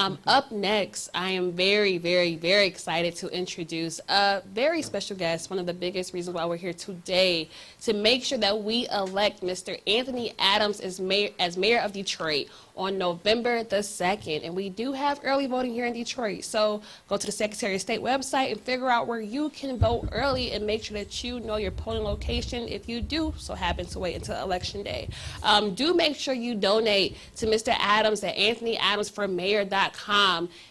Up next, I am very, very, very excited to introduce a very special guest, one of the biggest reasons why we're here today, to make sure that we elect Mr. Anthony Adams as mayor of Detroit on November the 2nd. And we do have early voting here in Detroit. So go to the Secretary of State website and figure out where you can vote early and make sure that you know your polling location if you do so happen to wait until Election Day. Do make sure you donate to Mr. Adams at anthonyadamsformayor.com.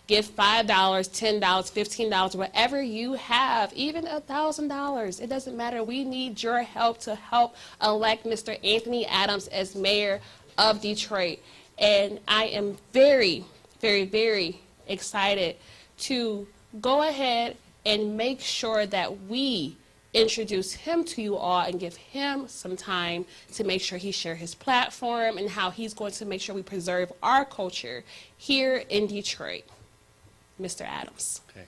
Give $5, $10, $15, whatever you have, even $1,000. It doesn't matter. We need your help to help elect Mr. Anthony Adams as mayor of Detroit. And I am very, very, very excited to go ahead and make sure that we introduce him to you all and give him some time to make sure he shares his platform and how he's going to make sure we preserve our culture here in Detroit. Mr. Adams. Okay.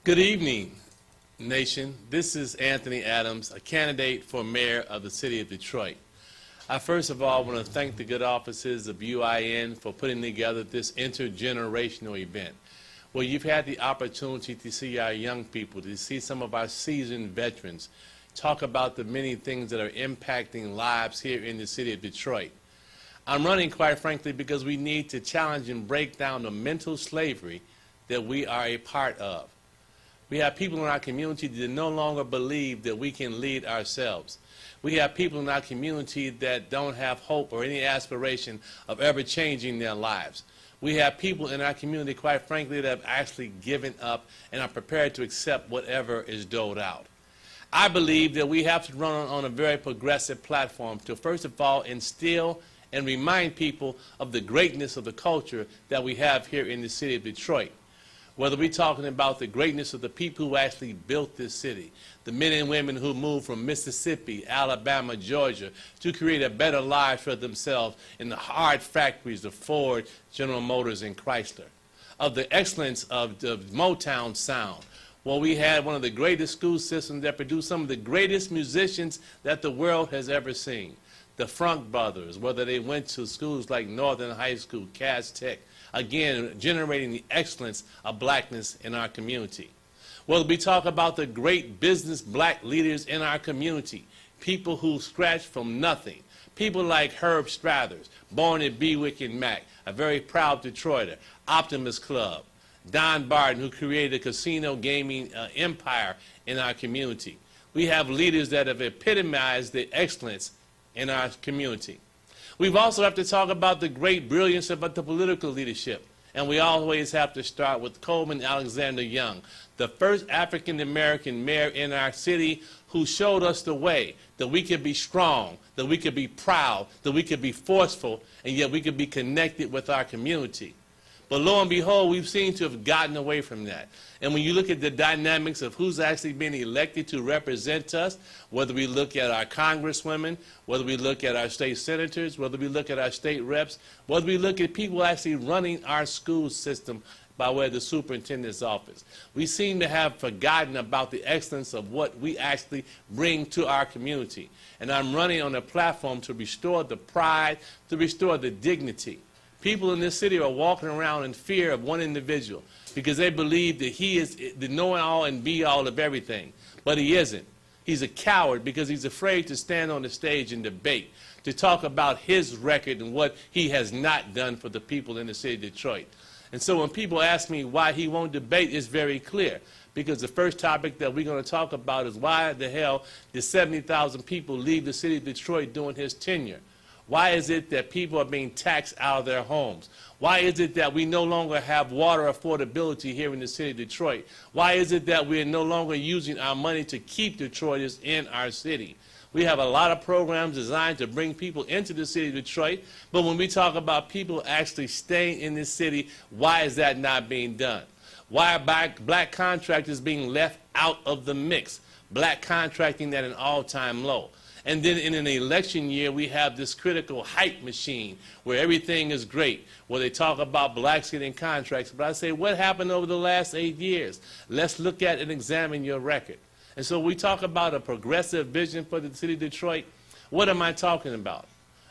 Good evening, nation. This is Anthony Adams, a candidate for mayor of the city of Detroit. I first of all want to thank the good offices of UIN for putting together this intergenerational event, where you've had the opportunity to see our young people, to see some of our seasoned veterans talk about the many things that are impacting lives here in the city of Detroit. I'm running, quite frankly, because we need to challenge and break down the mental slavery that we are a part of. We have people in our community that no longer believe that we can lead ourselves. We have people in our community that don't have hope or any aspiration of ever changing their lives. We have people in our community, quite frankly, that have actually given up and are prepared to accept whatever is doled out. I believe that we have to run on a very progressive platform to, first of all, instill and remind people of the greatness of the culture that we have here in the city of Detroit. Whether we're talking about the greatness of the people who actually built this city, the men and women who moved from Mississippi, Alabama, Georgia, to create a better life for themselves in the hard factories of Ford, General Motors, and Chrysler. Of the excellence of the Motown sound, well, we had one of the greatest school systems that produced some of the greatest musicians that the world has ever seen. The Funk Brothers, whether they went to schools like Northern High School, Cass Tech, again, generating the excellence of blackness in our community. Well, we talk about the great business black leaders in our community, people who scratched from nothing, people like Herb Strathers, born in Bewick and Mac, a very proud Detroiter, Optimist Club, Don Barton, who created a casino gaming empire in our community. We have leaders that have epitomized the excellence in our community. We've also have to talk about the great brilliance about the political leadership. And we always have to start with Coleman Alexander Young, the first African-American mayor in our city who showed us the way that we could be strong, that we could be proud, that we could be forceful, and yet we could be connected with our community. But lo and behold, we've seemed to have gotten away from that. And when you look at the dynamics of who's actually been elected to represent us, whether we look at our congresswomen, whether we look at our state senators, whether we look at our state reps, whether we look at people actually running our school system by way of the superintendent's office, we seem to have forgotten about the excellence of what we actually bring to our community. And I'm running on a platform to restore the pride, to restore the dignity. People in this city are walking around in fear of one individual because they believe that he is the know-all and be-all of everything. But he isn't. He's a coward because he's afraid to stand on the stage and debate, to talk about his record and what he has not done for the people in the city of Detroit. And so when people ask me why he won't debate, it's very clear. Because the first topic that we're going to talk about is why the hell did 70,000 people leave the city of Detroit during his tenure? Why is it that people are being taxed out of their homes? Why is it that we no longer have water affordability here in the city of Detroit? Why is it that we are no longer using our money to keep Detroiters in our city? We have a lot of programs designed to bring people into the city of Detroit, but when we talk about people actually staying in this city, why is that not being done? Why are black contractors being left out of the mix? Black contracting at an all-time low. And then in an election year, we have this critical hype machine where everything is great, where they talk about blacks getting contracts. But I say, what happened over the last 8 years? Let's look at and examine your record. And so we talk about a progressive vision for the city of Detroit. What am I talking about?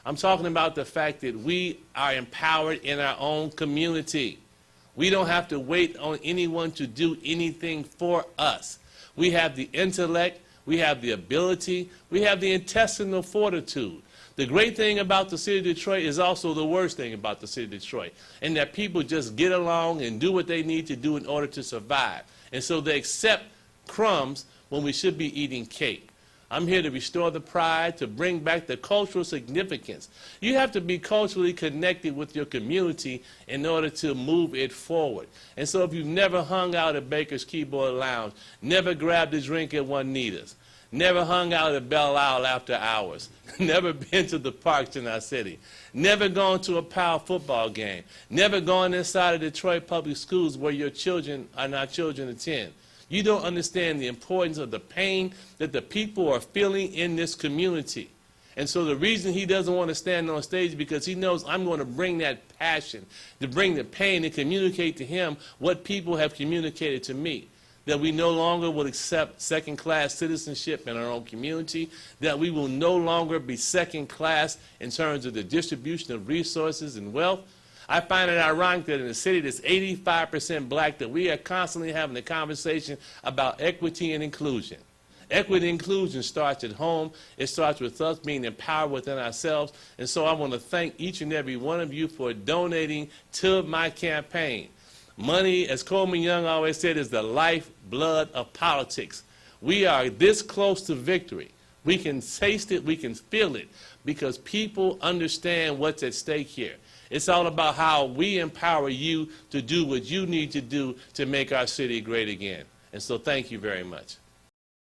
I'm talking about the fact that we are empowered in our own community. We don't have to wait on anyone to do anything for us. We have the intellect, we have the ability, we have the intestinal fortitude. The great thing about the city of Detroit is also the worst thing about the city of Detroit, and that people just get along and do what they need to do in order to survive. And so they accept crumbs when we should be eating cake. I'm here to restore the pride, to bring back the cultural significance. You have to be culturally connected with your community in order to move it forward. And so if you've never hung out at Baker's Keyboard Lounge, never grabbed a drink at Juanita's, never hung out at Belle Isle after hours, never been to the parks in our city, never gone to a Powell football game, never gone inside of Detroit Public Schools where your children and our children attend, you don't understand the importance of the pain that the people are feeling in this community. And so the reason he doesn't want to stand on stage is because he knows I'm going to bring that passion, to bring the pain and communicate to him what people have communicated to me. That we no longer will accept second-class citizenship in our own community, that we will no longer be second-class in terms of the distribution of resources and wealth. I find it ironic that in a city that's 85% black, that we are constantly having a conversation about equity and inclusion. Equity and inclusion starts at home. It starts with us being empowered within ourselves. And so I want to thank each and every one of you for donating to my campaign. Money, as Coleman Young always said, is the lifeblood of politics. We are this close to victory. We can taste it, we can feel it, because people understand what's at stake here. It's all about how we empower you to do what you need to do to make our city great again. And so thank you very much.